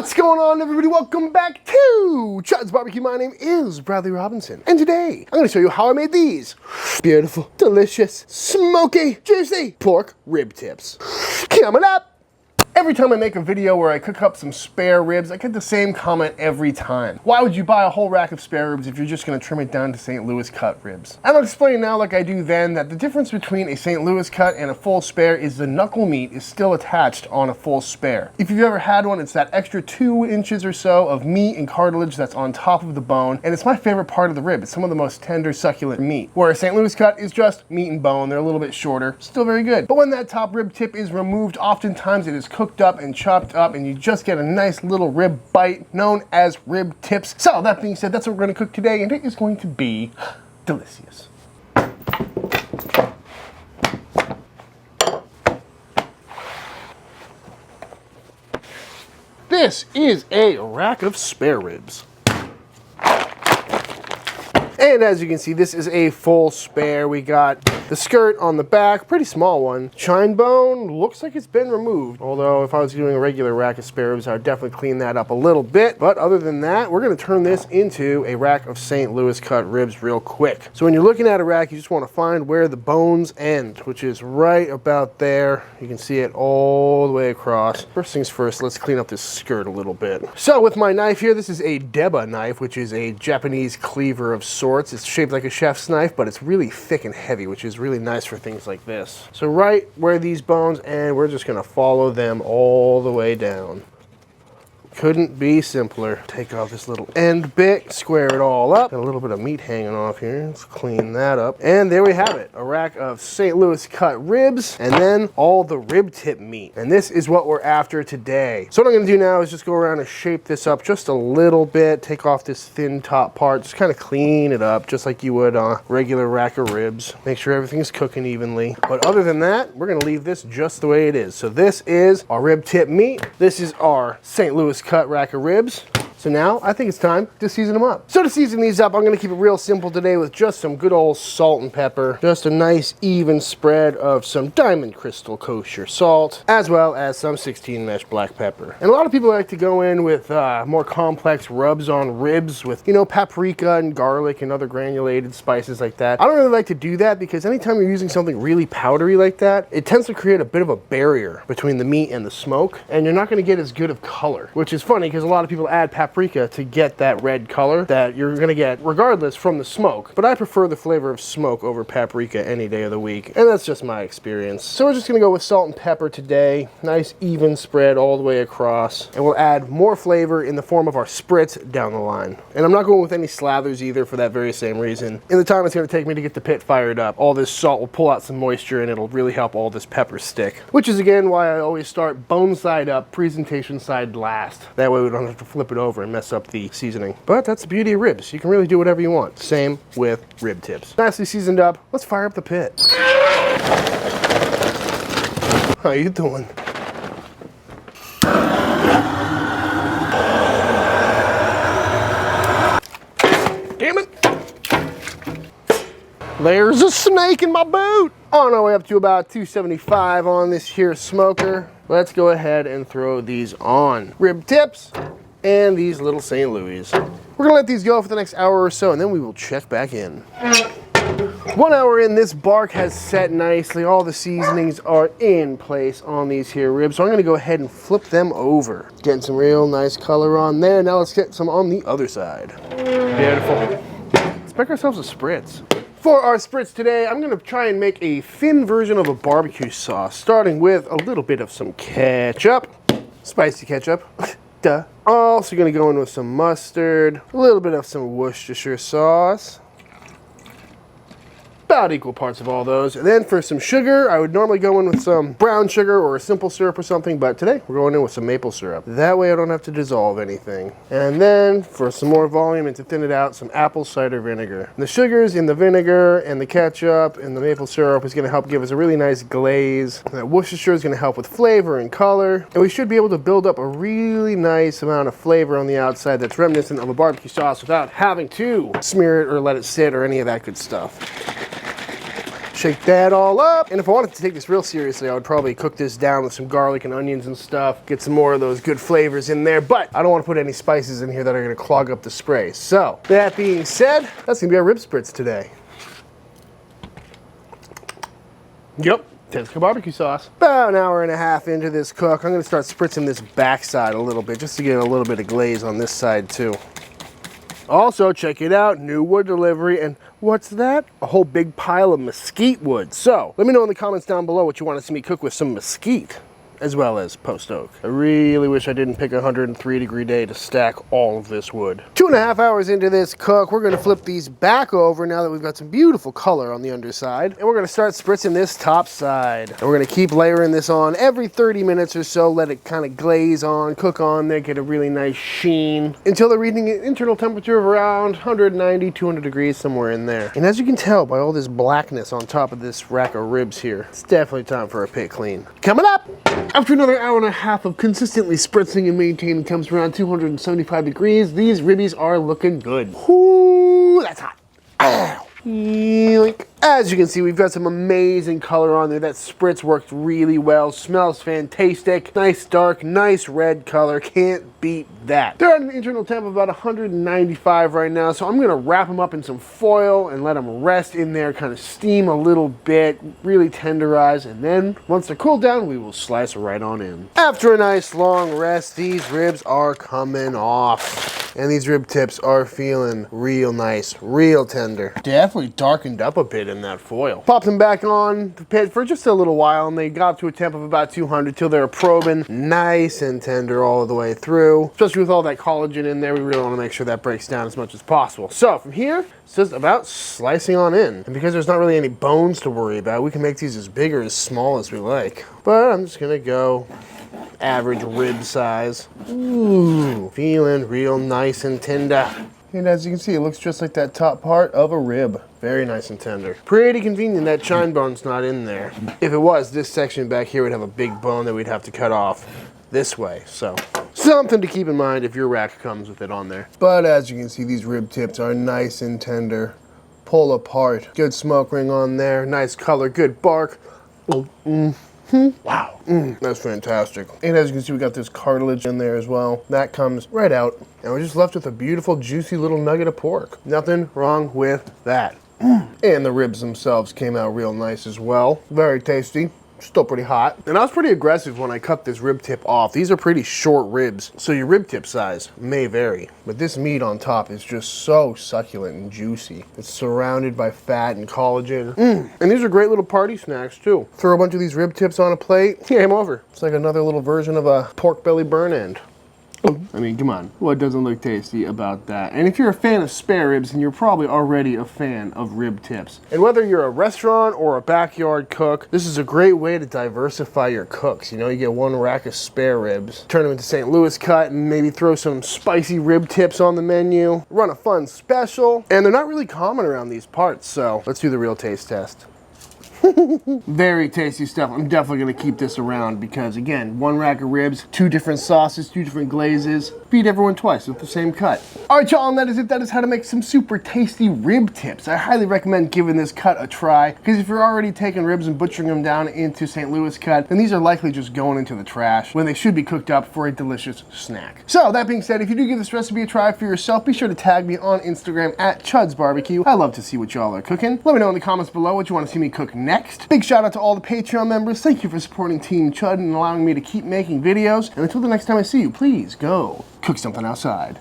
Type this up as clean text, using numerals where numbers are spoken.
What's going on, everybody? Welcome back to ChudsBBQ. My name is Bradley Robinson, and today I'm going to show you how I made these beautiful, delicious, smoky, juicy pork rib tips. Coming up! Every time I make a video where I cook up some spare ribs, I get the same comment every time. Why would you buy a whole rack of spare ribs if you're just going to trim it down to St. Louis cut ribs? And I'll explain now, like I do then, that the difference between a St. Louis cut and a full spare is the knuckle meat is still attached on a full spare. If you've ever had one, it's that extra 2 inches or so of meat and cartilage that's on top of the bone, and it's my favorite part of the rib. It's some of the most tender, succulent meat. Where a St. Louis cut is just meat and bone. They're a little bit shorter, still very good. But when that top rib tip is removed, oftentimes it is cooked up and chopped up, and you just get a nice little rib bite known as rib tips. So that being said, that's what we're going to cook today, and it is going to be delicious. This is a rack of spare ribs. And as you can see, this is a full spare. We got the skirt on the back, pretty small one. Chine bone, looks like it's been removed. Although if I was doing a regular rack of spare ribs, I would definitely clean that up a little bit. But other than that, we're gonna turn this into a rack of St. Louis cut ribs real quick. So when you're looking at a rack, you just wanna find where the bones end, which is right about there. You can see it all the way across. First things first, let's clean up this skirt a little bit. So with my knife here, this is a Deba knife, which is a Japanese cleaver of sorts. It's shaped like a chef's knife, but it's really thick and heavy, which is really nice for things like this. So right where these bones end, we're just gonna follow them all the way down. Couldn't be simpler. Take off this little end bit, square it all up. Got a little bit of meat hanging off here. Let's clean that up. And there we have it, a rack of St. Louis cut ribs, and then all the rib tip meat. And this is what we're after today. So what I'm gonna do now is just go around and shape this up just a little bit, take off this thin top part, just kind of clean it up, just like you would on a regular rack of ribs. Make sure everything's cooking evenly. But other than that, we're gonna leave this just the way it is. So this is our rib tip meat. This is our St. Louis cut rack of ribs. So now I think it's time to season them up. So to season these up, I'm gonna keep it real simple today with just some good old salt and pepper, just a nice even spread of some Diamond Crystal kosher salt, as well as some 16 mesh black pepper. And a lot of people like to go in with more complex rubs on ribs with, you know, paprika and garlic and other granulated spices like that. I don't really like to do that because anytime you're using something really powdery like that, it tends to create a bit of a barrier between the meat and the smoke, and you're not gonna get as good of color, which is funny because a lot of people add paprika to get that red color that you're gonna get regardless from the smoke. But I prefer the flavor of smoke over paprika any day of the week, and that's just my experience. So we're just gonna go with salt and pepper today. Nice even spread all the way across, and we'll add more flavor in the form of our spritz down the line. And I'm not going with any slathers either for that very same reason. In the time it's gonna take me to get the pit fired up, all this salt will pull out some moisture and it'll really help all this pepper stick, which is again why I always start bone side up, presentation side last. That way we don't have to flip it over and mess up the seasoning. But that's the beauty of ribs. You can really do whatever you want. Same with rib tips. Nicely seasoned up. Let's fire up the pit. How you doing? Damn it! There's a snake in my boot! On our way up to about 275 on this here smoker. Let's go ahead and throw these on. Rib tips and these little St. Louis. We're gonna let these go for the next hour or so, and then we will check back in. 1 hour in, this bark has set nicely. All the seasonings are in place on these here ribs. So I'm gonna go ahead and flip them over. Getting some real nice color on there. Now let's get some on the other side. Beautiful. Let's make ourselves a spritz. For our spritz today, I'm gonna try and make a thin version of a barbecue sauce, starting with a little bit of some ketchup, spicy ketchup. Duh. Also gonna go in with some mustard, a little bit of some Worcestershire sauce. About equal parts of all those. And then for some sugar, I would normally go in with some brown sugar or a simple syrup or something, but today we're going in with some maple syrup. That way I don't have to dissolve anything. And then for some more volume and to thin it out, some apple cider vinegar. The sugars in the vinegar and the ketchup and the maple syrup is gonna help give us a really nice glaze. That Worcestershire is gonna help with flavor and color. And we should be able to build up a really nice amount of flavor on the outside that's reminiscent of a barbecue sauce without having to smear it or let it sit or any of that good stuff. Shake that all up. And if I wanted to take this real seriously, I would probably cook this down with some garlic and onions and stuff. Get some more of those good flavors in there. But I don't want to put any spices in here that are going to clog up the spray. So, that being said, that's going to be our rib spritz today. Yep. Tastes like barbecue sauce. About an hour and a half into this cook, I'm going to start spritzing this backside a little bit, just to get a little bit of glaze on this side too. Also, check it out, new wood delivery, and what's that? A whole big pile of mesquite wood. So, let me know in the comments down below what you want to see me cook with some mesquite, as well as post oak. I really wish I didn't pick a 103-degree day to stack all of this wood. 2.5 hours into this cook, we're gonna flip these back over now that we've got some beautiful color on the underside. And we're gonna start spritzing this top side. And we're gonna keep layering this on every 30 minutes or so, let it kind of glaze on, cook on there, get a really nice sheen, until they're reaching an internal temperature of around 190, 200 degrees, somewhere in there. And as you can tell by all this blackness on top of this rack of ribs here, it's definitely time for a pit clean. Coming up! After another hour and a half of consistently spritzing and maintaining temps around 275 degrees, these ribbies are looking good. Ooh, that's hot. Ow. Yoink. As you can see, we've got some amazing color on there. That spritz worked really well. Smells fantastic. Nice dark, nice red color. Can't beat that. They're at an internal temp of about 195 right now, so I'm gonna wrap them up in some foil and let them rest in there, kind of steam a little bit, really tenderize, and then once they're cooled down, we will slice right on in. After a nice long rest, these ribs are coming off. And these rib tips are feeling real nice, real tender. Definitely darkened up a bit in that foil. Popped them back on the pit for just a little while, and they got to a temp of about 200 till they're probing nice and tender all the way through. Especially with all that collagen in there, we really want to make sure that breaks down as much as possible. So from here, it's just about slicing on in. And because there's not really any bones to worry about, we can make these as big or as small as we like. But I'm just gonna go average rib size. Ooh, feeling real nice and tender. And as you can see, it looks just like that top part of a rib. Very nice and tender. Pretty convenient that chine bone's not in there. If it was, this section back here would have a big bone that we'd have to cut off this way. So, something to keep in mind if your rack comes with it on there. But as you can see, these rib tips are nice and tender. Pull apart. Good smoke ring on there. Nice color, good bark. Wow, that's fantastic. And as you can see, we got this cartilage in there as well. That comes right out. And we're just left with a beautiful, juicy little nugget of pork. Nothing wrong with that. And the ribs themselves came out real nice as well. Very tasty. Still pretty hot. And I was pretty aggressive when I cut this rib tip off. These are pretty short ribs, so your rib tip size may vary. But this meat on top is just so succulent and juicy. It's surrounded by fat and collagen. And these are great little party snacks too. Throw a bunch of these rib tips on a plate, game over. It's like another little version of a pork belly burn end. I mean, come on. What doesn't look tasty about that? And if you're a fan of spare ribs, then you're probably already a fan of rib tips. And whether you're a restaurant or a backyard cook, this is a great way to diversify your cooks. You know, you get one rack of spare ribs, turn them into St. Louis cut, and maybe throw some spicy rib tips on the menu. Run a fun special. And they're not really common around these parts, so let's do the real taste test. Very tasty stuff. I'm definitely going to keep this around because, again, one rack of ribs, 2 different sauces, 2 different glazes. Feed everyone twice with the same cut. All right, y'all, and that is it. That is how to make some super tasty rib tips. I highly recommend giving this cut a try because if you're already taking ribs and butchering them down into St. Louis cut, then these are likely just going into the trash when they should be cooked up for a delicious snack. So, that being said, if you do give this recipe a try for yourself, be sure to tag me on Instagram at ChudsBBQ. I love to see what y'all are cooking. Let me know in the comments below what you want to see me cook next. Big shout out to all the Patreon members. Thank you for supporting Team Chud and allowing me to keep making videos. And until the next time I see you, please go cook something outside.